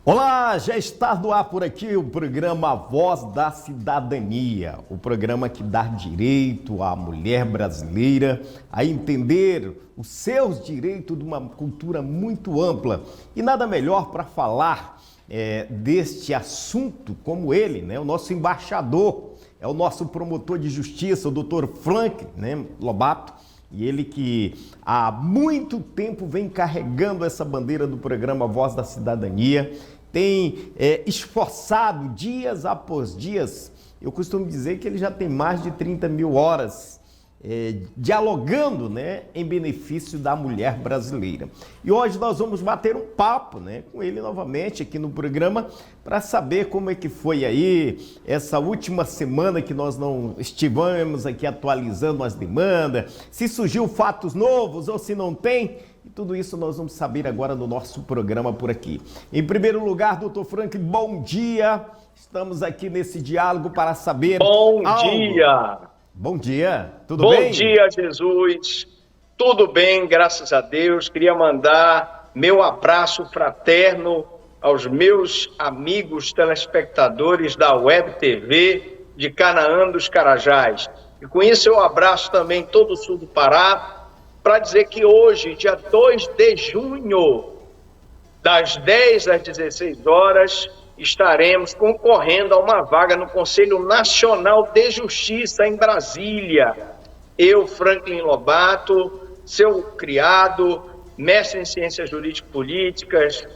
Olá, já está no ar por aqui o programa Voz da Cidadania, o programa que dá direito à mulher brasileira a entender os seus direitos de uma cultura muito ampla. E nada melhor para falar deste assunto como ele, né? O nosso embaixador, é o nosso promotor de justiça, o Dr. Franklin, né, Lobato. E ele que há muito tempo vem carregando essa bandeira do programa Voz da Cidadania, tem esforçado dias após dias. Eu costumo dizer que ele já tem mais de 30 mil horas dialogando, né, em benefício da mulher brasileira. E hoje nós vamos bater um papo, né, com ele novamente aqui no programa para saber como é que foi aí essa última semana que nós não estivemos aqui atualizando as demandas, se surgiu fatos novos ou se não tem. E tudo isso nós vamos saber agora no nosso programa por aqui. Em primeiro lugar, doutor Franklin, bom dia. Estamos aqui nesse diálogo para saber Bom algo. dia! Bom dia, tudo bem? Bom dia, Jesus. Tudo bem, graças a Deus. Queria mandar meu abraço fraterno aos meus amigos telespectadores da Web TV de Canaã dos Carajás. E com isso eu abraço também todo o sul do Pará, para dizer que hoje, dia 2 de junho, das 10 às 16 horas, estaremos concorrendo a uma vaga no Conselho Nacional de Justiça em Brasília. Eu, Franklin Lobato, seu criado, mestre em Ciências Jurídico-Políticas,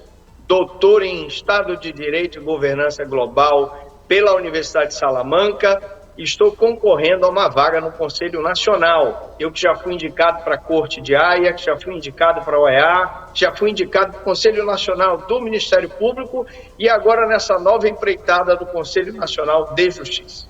doutor em Estado de Direito e Governança Global pela Universidade de Salamanca, estou concorrendo a uma vaga no Conselho Nacional. Eu que já fui indicado para a Corte de Haia, que já fui indicado para a OEA, já fui indicado para o Conselho Nacional do Ministério Público e agora nessa nova empreitada do Conselho Nacional de Justiça.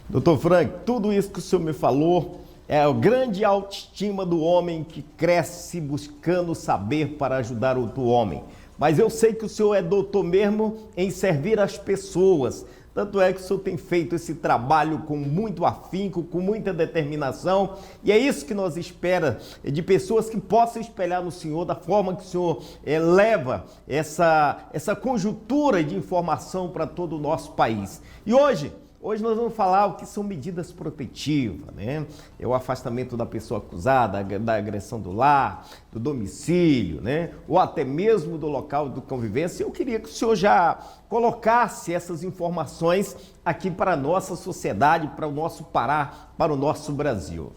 Doutor Frank, tudo isso que o senhor me falou é a grande autoestima do homem que cresce buscando saber para ajudar outro homem. Mas eu sei que o senhor é doutor mesmo em servir as pessoas. Tanto é que o senhor tem feito esse trabalho com muito afinco, com muita determinação, e é isso que nós esperamos de pessoas que possam espelhar no senhor, da forma que o senhor leva essa conjuntura de informação para todo o nosso país. E hoje nós vamos falar o que são medidas protetivas, né? É o afastamento da pessoa acusada, da agressão do lar, do domicílio, né? Ou até mesmo do local de convivência. Eu queria que o senhor já colocasse essas informações aqui para a nossa sociedade, para o nosso Pará, para o nosso Brasil.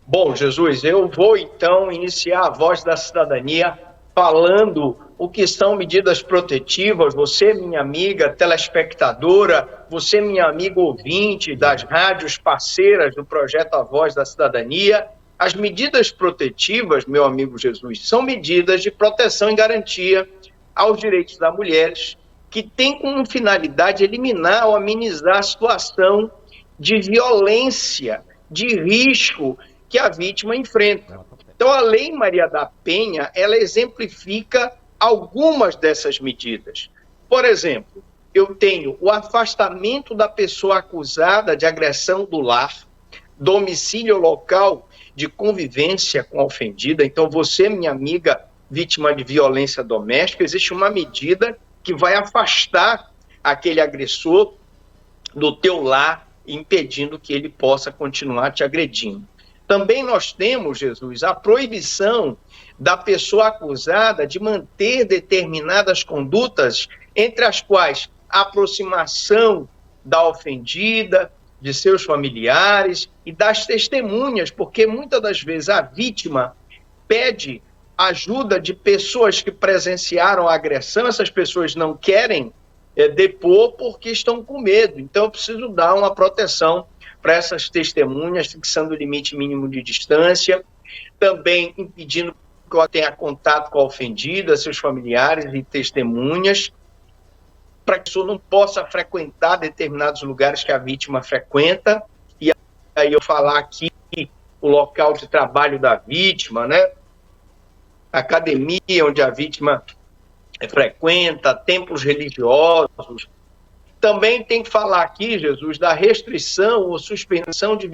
Bom, Jesus, eu vou então iniciar a Voz da Cidadania falando o que são medidas protetivas. Você, minha amiga telespectadora, você, minha amiga ouvinte das rádios parceiras do projeto A Voz da Cidadania, as medidas protetivas, meu amigo Jesus, são medidas de proteção e garantia aos direitos das mulheres, que têm como finalidade eliminar ou amenizar a situação de violência, de risco que a vítima enfrenta. Então, a Lei Maria da Penha, ela exemplifica algumas dessas medidas. Por exemplo, eu tenho o afastamento da pessoa acusada de agressão do lar, domicílio local de convivência com a ofendida. Então, você, minha amiga, vítima de violência doméstica, existe uma medida que vai afastar aquele agressor do teu lar, impedindo que ele possa continuar te agredindo. Também nós temos, Jesus, a proibição da pessoa acusada de manter determinadas condutas, entre as quais a aproximação da ofendida, de seus familiares e das testemunhas, porque muitas das vezes a vítima pede ajuda de pessoas que presenciaram a agressão, essas pessoas não querem depor porque estão com medo. Então eu preciso dar uma proteção para essas testemunhas, fixando o limite mínimo de distância, também impedindo que ela tenha contato com a ofendida, seus familiares e testemunhas, para que a pessoa não possa frequentar determinados lugares que a vítima frequenta. E aí eu falar aqui o local de trabalho da vítima, né? Academia onde a vítima frequenta, templos religiosos. Também tem que falar aqui, Jesus, da restrição ou suspensão de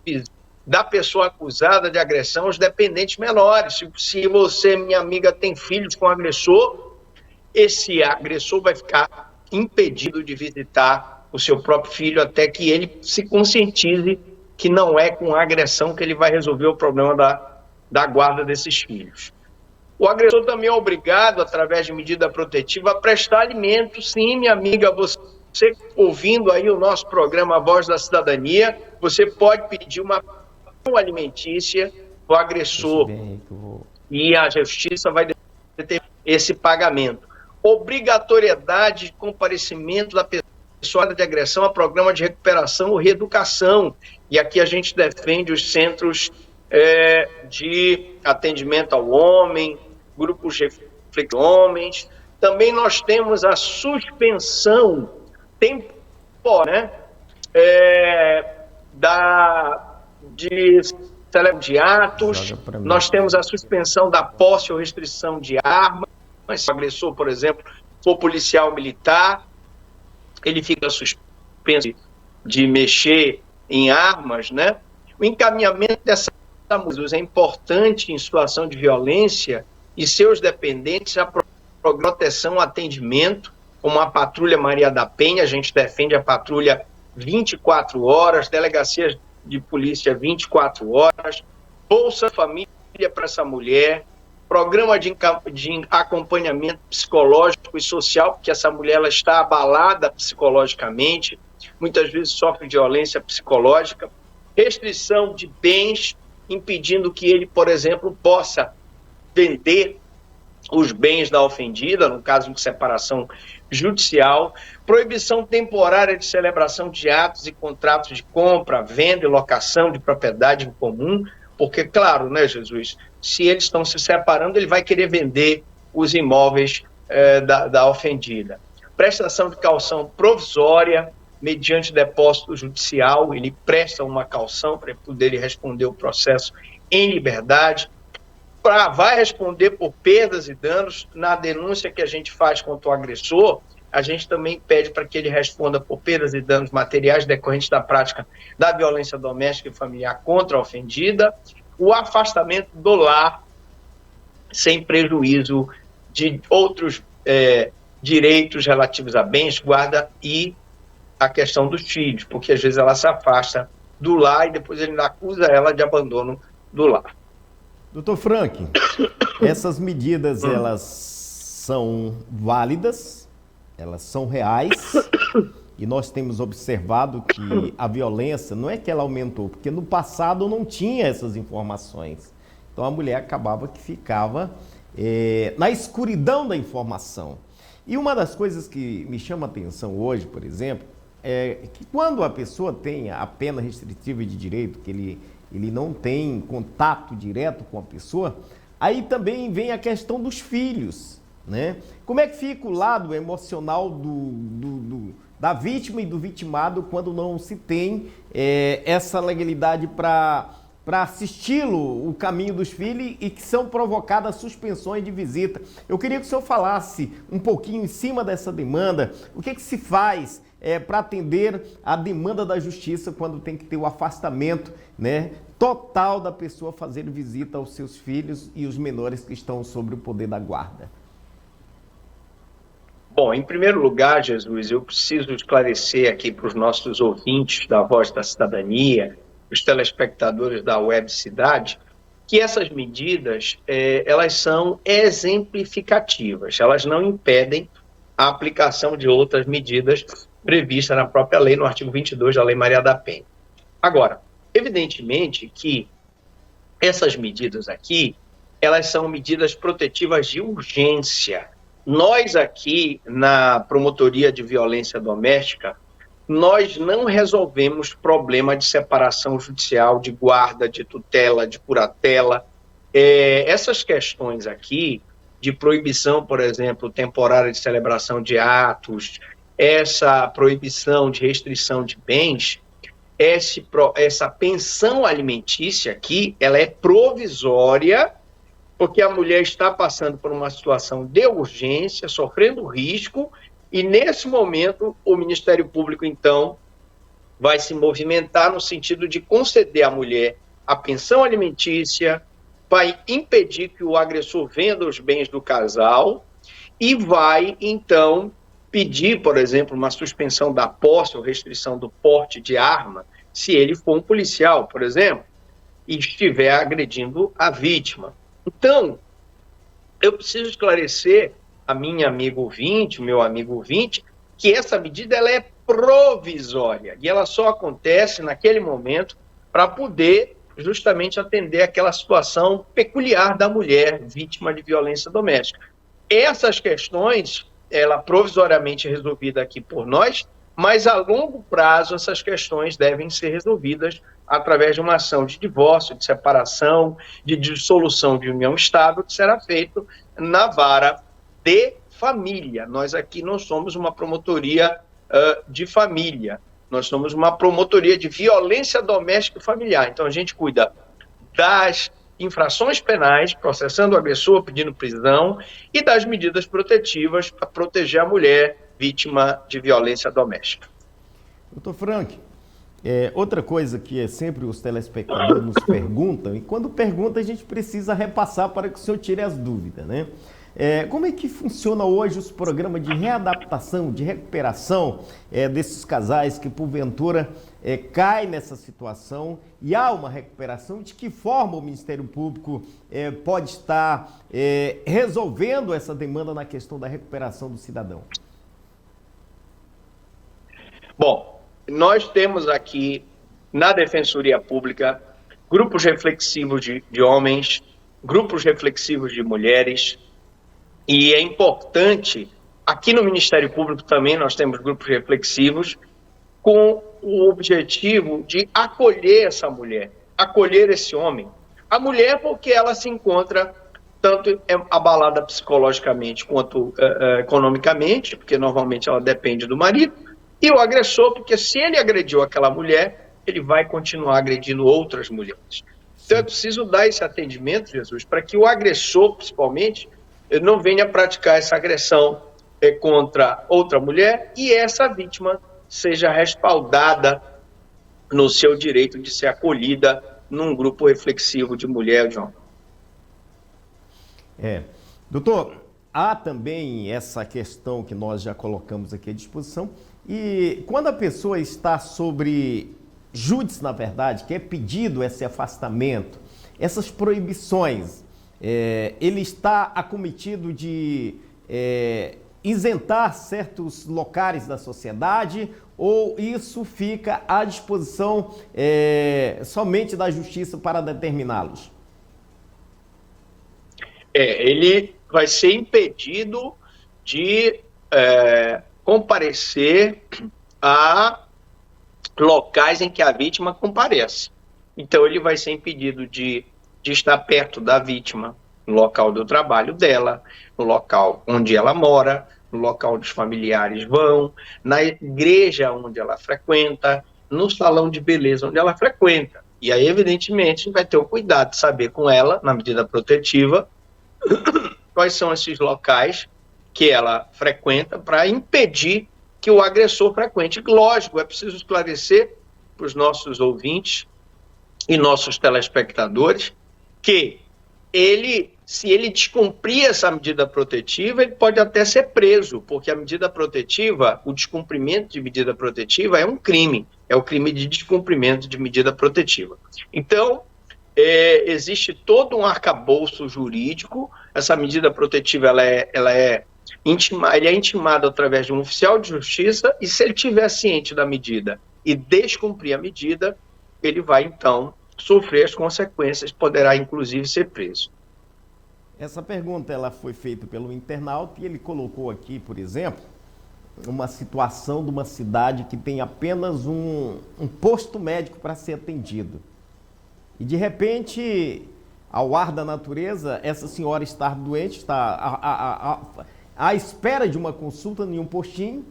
visita da pessoa acusada de agressão aos dependentes menores. Se você, minha amiga, tem filhos com agressor, esse agressor vai ficar impedido de visitar o seu próprio filho até que ele se conscientize que não é com a agressão que ele vai resolver o problema da guarda desses filhos. O agressor também é obrigado, através de medida protetiva, a prestar alimento. Sim, minha amiga, você ouvindo aí o nosso programa Voz da Cidadania, você pode pedir uma pensão alimentícia para o agressor e a justiça vai determinar esse pagamento. Obrigatoriedade de comparecimento da pessoa de agressão a programa de recuperação ou reeducação. E aqui a gente defende os centros de atendimento ao homem, grupos de reflexão homens. Também nós temos a suspensão temporária, de atos. Nós temos a suspensão da posse ou restrição de armas. Se o agressor, por exemplo, for policial militar, ele fica suspenso de mexer em armas, né? O encaminhamento dessa é importante em situação de violência e seus dependentes a proteção, atendimento, como a Patrulha Maria da Penha. A gente defende a patrulha 24 horas, delegacias de polícia 24 horas, Bolsa Família para essa mulher, programa de acompanhamento psicológico e social, porque essa mulher ela está abalada psicologicamente, muitas vezes sofre violência psicológica, restrição de bens, impedindo que ele, por exemplo, possa vender os bens da ofendida, no caso de separação judicial, proibição temporária de celebração de atos e contratos de compra, venda e locação de propriedade em comum, porque, claro, né, Jesus, se eles estão se separando, ele vai querer vender os imóveis da ofendida. Prestação de caução provisória, mediante depósito judicial, ele presta uma caução para poder responder o processo em liberdade. Vai responder por perdas e danos. Na denúncia que a gente faz contra o agressor, a gente também pede para que ele responda por perdas e danos materiais decorrentes da prática da violência doméstica e familiar contra a ofendida, o afastamento do lar sem prejuízo de outros direitos relativos a bens, guarda e a questão dos filhos, porque às vezes ela se afasta do lar e depois ele ainda acusa ela de abandono do lar. Doutor Frank, essas medidas, elas são válidas, elas são reais, e nós temos observado que a violência, não é que ela aumentou, porque no passado não tinha essas informações. Então a mulher acabava que ficava na escuridão da informação. E uma das coisas que me chama a atenção hoje, por exemplo, é que quando a pessoa tem a pena restritiva de direito, que ele não tem contato direto com a pessoa, aí também vem a questão dos filhos, né? Como é que fica o lado emocional da vítima e do vitimado quando não se tem essa legalidade para assisti-lo, o caminho dos filhos, e que são provocadas suspensões de visita? Eu queria que o senhor falasse um pouquinho em cima dessa demanda, o que se faz para atender a demanda da justiça quando tem que ter o afastamento, né, total da pessoa fazer visita aos seus filhos e os menores que estão sob o poder da guarda. Bom, em primeiro lugar, Jesus, eu preciso esclarecer aqui para os nossos ouvintes da Voz da Cidadania, os telespectadores da Web Cidade, que essas medidas, elas são exemplificativas, elas não impedem a aplicação de outras medidas previstas na própria lei, no artigo 22 da Lei Maria da Penha. Agora, evidentemente que essas medidas aqui, elas são medidas protetivas de urgência. Nós aqui, na Promotoria de Violência Doméstica, nós não resolvemos problema de separação judicial, de guarda, de tutela, de curatela. Essas questões aqui, de proibição, por exemplo, temporária de celebração de atos, essa proibição de restrição de bens, essa pensão alimentícia aqui, ela é provisória, porque a mulher está passando por uma situação de urgência, sofrendo risco, e nesse momento o Ministério Público, então, vai se movimentar no sentido de conceder à mulher a pensão alimentícia, vai impedir que o agressor venda os bens do casal, e vai, então, pedir, por exemplo, uma suspensão da posse ou restrição do porte de arma, se ele for um policial, por exemplo, e estiver agredindo a vítima. Então, eu preciso esclarecer a minha amiga ouvinte, meu amigo ouvinte, que essa medida ela é provisória e ela só acontece naquele momento para poder justamente atender aquela situação peculiar da mulher vítima de violência doméstica. Essas questões, ela provisoriamente resolvida aqui por nós, mas a longo prazo essas questões devem ser resolvidas através de uma ação de divórcio, de separação, de dissolução de união estável, que será feito na vara de família. Nós aqui não somos uma promotoria de família, nós somos uma promotoria de violência doméstica e familiar. Então a gente cuida das infrações penais, processando o agressor, pedindo prisão, e das medidas protetivas para proteger a mulher vítima de violência doméstica. Doutor Frank, outra coisa que sempre os telespectadores nos perguntam, e quando pergunta a gente precisa repassar para que o senhor tire as dúvidas, né? Como é que funciona hoje os programas de readaptação, de recuperação desses casais que porventura caem nessa situação e há uma recuperação? De que forma o Ministério Público pode estar resolvendo essa demanda na questão da recuperação do cidadão? Bom, nós temos aqui na Defensoria Pública grupos reflexivos de homens, grupos reflexivos de mulheres, e é importante, aqui no Ministério Público também nós temos grupos reflexivos com o objetivo de acolher essa mulher, acolher esse homem. A mulher porque ela se encontra tanto abalada psicologicamente quanto economicamente, porque normalmente ela depende do marido, e o agressor porque se ele agrediu aquela mulher, ele vai continuar agredindo outras mulheres. Então é preciso dar esse atendimento, Jesus, para que o agressor, principalmente, não venha praticar essa agressão contra outra mulher e essa vítima seja respaldada no seu direito de ser acolhida num grupo reflexivo de mulher ou de homem. Doutor, há também essa questão que nós já colocamos aqui à disposição, e quando a pessoa está sobre júdice, na verdade, que é pedido esse afastamento, essas proibições, ele está acometido de isentar certos locais da sociedade, ou isso fica à disposição somente da justiça para determiná-los? Ele vai ser impedido de comparecer a locais em que a vítima comparece. Então ele vai ser impedido de estar perto da vítima, no local do trabalho dela, no local onde ela mora, no local onde os familiares vão, na igreja onde ela frequenta, no salão de beleza onde ela frequenta. E aí, evidentemente, a gente vai ter o cuidado de saber com ela, na medida protetiva, quais são esses locais que ela frequenta para impedir que o agressor frequente. Lógico, é preciso esclarecer para os nossos ouvintes e nossos telespectadores que se ele descumprir essa medida protetiva, ele pode até ser preso, porque a medida protetiva, o descumprimento de medida protetiva é um crime, é o crime de descumprimento de medida protetiva. Então, existe todo um arcabouço jurídico, essa medida protetiva ele é intimado através de um oficial de justiça, e se ele estiver ciente da medida e descumprir a medida, ele vai, então, sofrer as consequências, poderá, inclusive, ser preso. Essa pergunta ela foi feita pelo internauta e ele colocou aqui, por exemplo, uma situação de uma cidade que tem apenas um posto médico para ser atendido. E, de repente, ao ar da natureza, essa senhora está doente, está à espera de uma consulta em um postinho,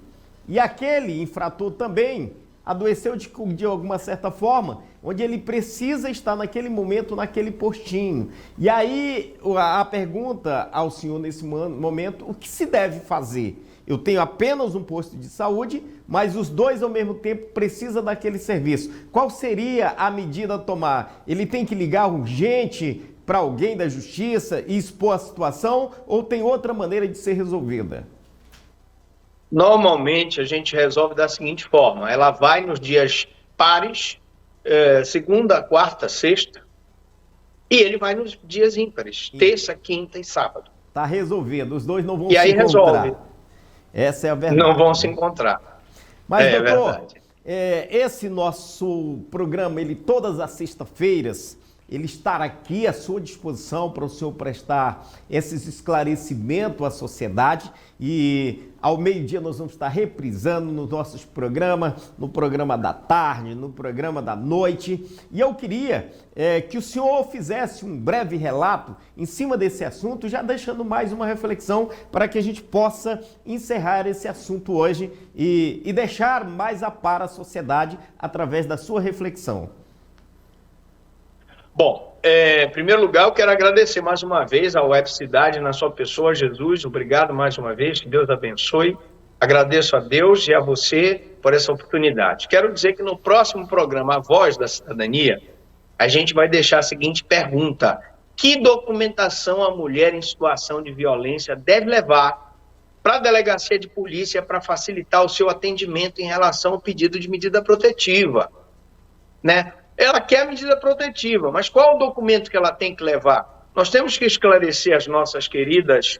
e aquele infrator também adoeceu de alguma certa forma, onde ele precisa estar naquele momento, naquele postinho. E aí a pergunta ao senhor nesse momento, o que se deve fazer? Eu tenho apenas um posto de saúde, mas os dois ao mesmo tempo precisam daquele serviço. Qual seria a medida a tomar? Ele tem que ligar urgente para alguém da justiça e expor a situação ou tem outra maneira de ser resolvida? Normalmente a gente resolve da seguinte forma: ela vai nos dias pares, segunda, quarta, sexta, e ele vai nos dias ímpares, terça, quinta e sábado. Tá resolvido, os dois não vão E se aí encontrar. resolve. Essa é a verdade. Não vão se encontrar. Mas, doutor, verdade. Esse nosso programa, ele todas as sextas-feiras, ele estará aqui à sua disposição para o senhor prestar esses esclarecimentos à sociedade e ao meio-dia nós vamos estar reprisando nos nossos programas, no programa da tarde, no programa da noite. E eu queria que o senhor fizesse um breve relato em cima desse assunto, já deixando mais uma reflexão para que a gente possa encerrar esse assunto hoje e deixar mais a par a sociedade através da sua reflexão. Bom, em primeiro lugar, eu quero agradecer mais uma vez à Web Cidade, na sua pessoa, Jesus. Obrigado mais uma vez, que Deus abençoe. Agradeço a Deus e a você por essa oportunidade. Quero dizer que no próximo programa, A Voz da Cidadania, a gente vai deixar a seguinte pergunta: que documentação a mulher em situação de violência deve levar para a delegacia de polícia para facilitar o seu atendimento em relação ao pedido de medida protetiva, né? Ela quer medida protetiva, mas qual o documento que ela tem que levar? Nós temos que esclarecer as nossas queridas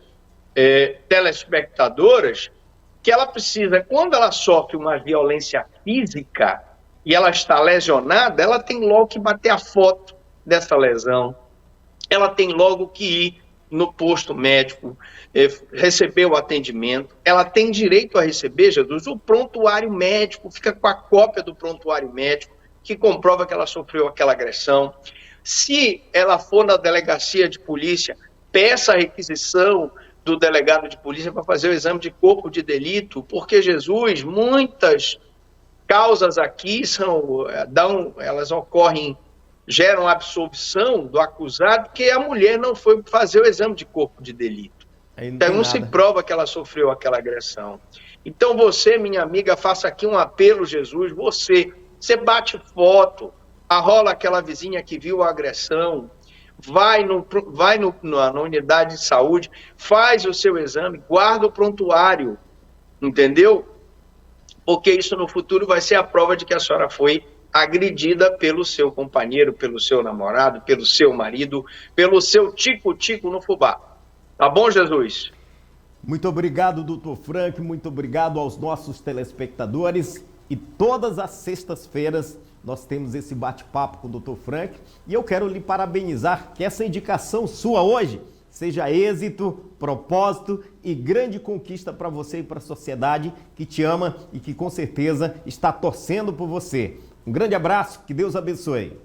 telespectadoras que ela precisa, quando ela sofre uma violência física e ela está lesionada, ela tem logo que bater a foto dessa lesão, ela tem logo que ir no posto médico, receber o atendimento, ela tem direito a receber, Jesus, o prontuário médico, fica com a cópia do prontuário médico, que comprova que ela sofreu aquela agressão. Se ela for na delegacia de polícia, peça a requisição do delegado de polícia para fazer o exame de corpo de delito, porque, Jesus, muitas causas aqui elas ocorrem, geram absolvição do acusado, porque a mulher não foi fazer o exame de corpo de delito. Então não se prova que ela sofreu aquela agressão. Então você, minha amiga, faça aqui um apelo, Jesus, você bate foto, arrola aquela vizinha que viu a agressão, vai na unidade de saúde, faz o seu exame, guarda o prontuário, entendeu? Porque isso no futuro vai ser a prova de que a senhora foi agredida pelo seu companheiro, pelo seu namorado, pelo seu marido, pelo seu tico-tico no fubá. Tá bom, Jesus? Muito obrigado, doutor Frank, muito obrigado aos nossos telespectadores. E todas as sextas-feiras nós temos esse bate-papo com o Dr. Frank. E eu quero lhe parabenizar que essa indicação sua hoje seja êxito, propósito e grande conquista para você e para a sociedade que te ama e que com certeza está torcendo por você. Um grande abraço, que Deus abençoe.